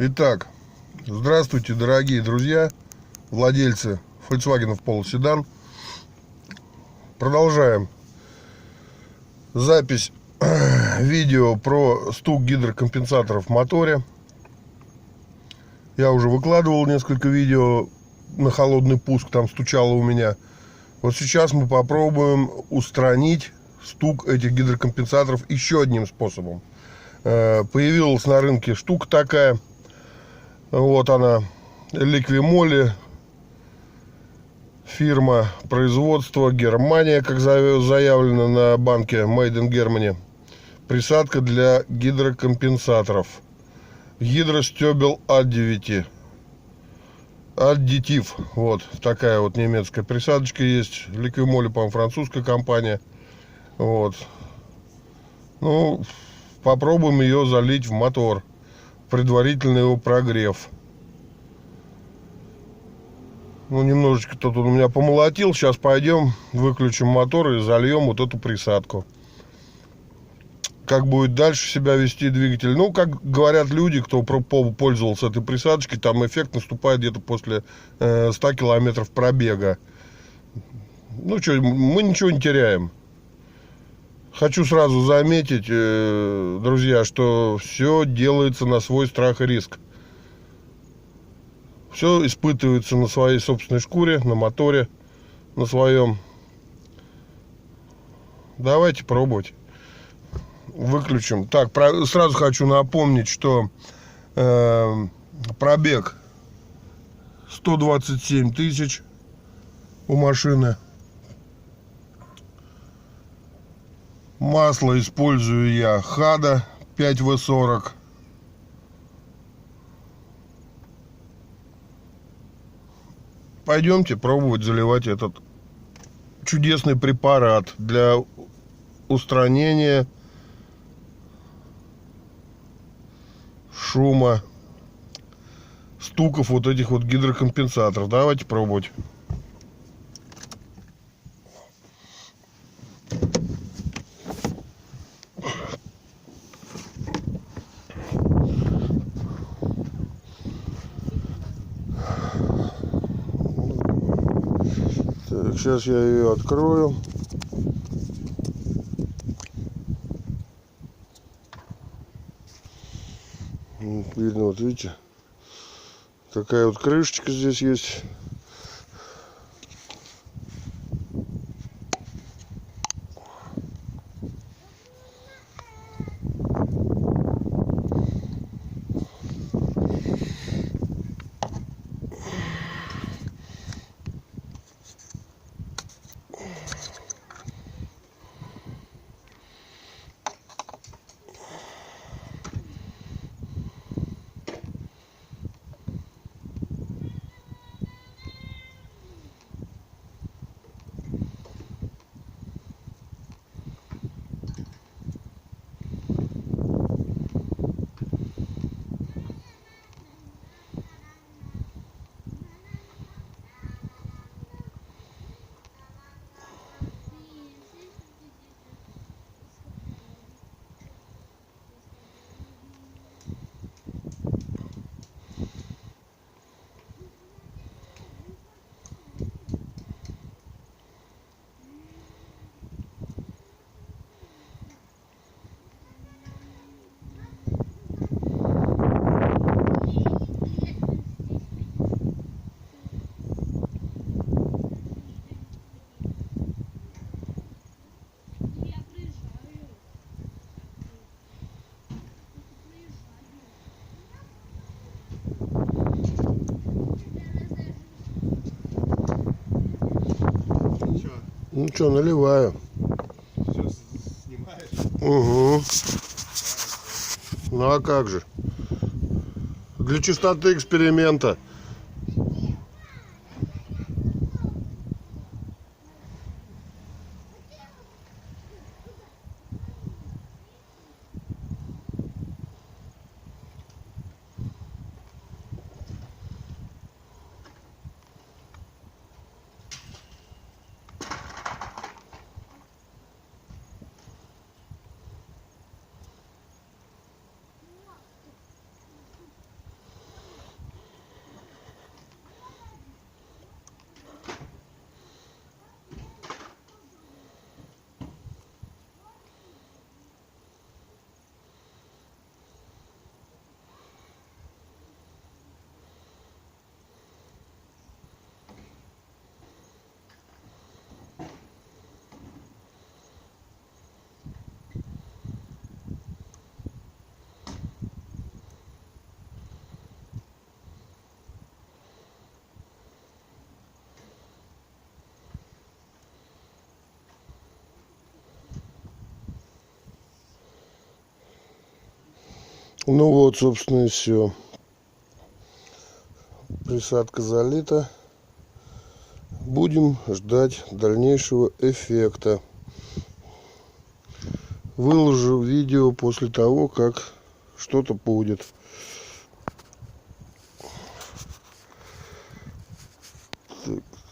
Итак, здравствуйте, дорогие друзья, владельцы Volkswagen Polo седан. Продолжаем запись видео про стук гидрокомпенсаторов в моторе. Я уже выкладывал несколько видео на холодный пуск, там стучало у меня. Вот сейчас мы попробуем устранить стук этих гидрокомпенсаторов еще одним способом. Появилась на рынке штука такая. Вот она, Liqui-Moly, фирма, производство Германия, как заявлено на банке Made in Germany. Присадка для гидрокомпенсаторов. Гидростебел аддитив. Вот такая вот немецкая присадочка есть. Liqui-Moly, по-моему, французская компания. Вот. Ну, попробуем ее залить в мотор. Предварительный его прогрев. Ну, немножечко тут он у меня помолотил. Сейчас пойдем, выключим мотор и зальем вот эту присадку. Как будет дальше себя вести двигатель? Ну, как говорят люди, кто пользовался этой присадочкой, там эффект наступает где-то после 100 километров пробега. Ну, что, мы ничего не теряем. Хочу сразу заметить, друзья, что все делается на свой страх и риск. Все испытывается на своей собственной шкуре, на моторе, на своем. Давайте пробовать. Выключим. Так, сразу хочу напомнить, что пробег 127 тысяч у машины. Масло использую я Хада 5В40. Пойдемте пробовать заливать этот чудесный препарат для устранения шума, стуков вот этих вот гидрокомпенсаторов. Давайте пробовать. Так, сейчас я ее открою. Видно, вот видите, такая вот крышечка здесь есть. Ну что, наливаю. Все снимаешь? Угу. Ну а как же? Для чистоты эксперимента. Ну вот, собственно, и все. Присадка залита. Будем ждать дальнейшего эффекта. Выложу видео после того, как что-то будет. Так.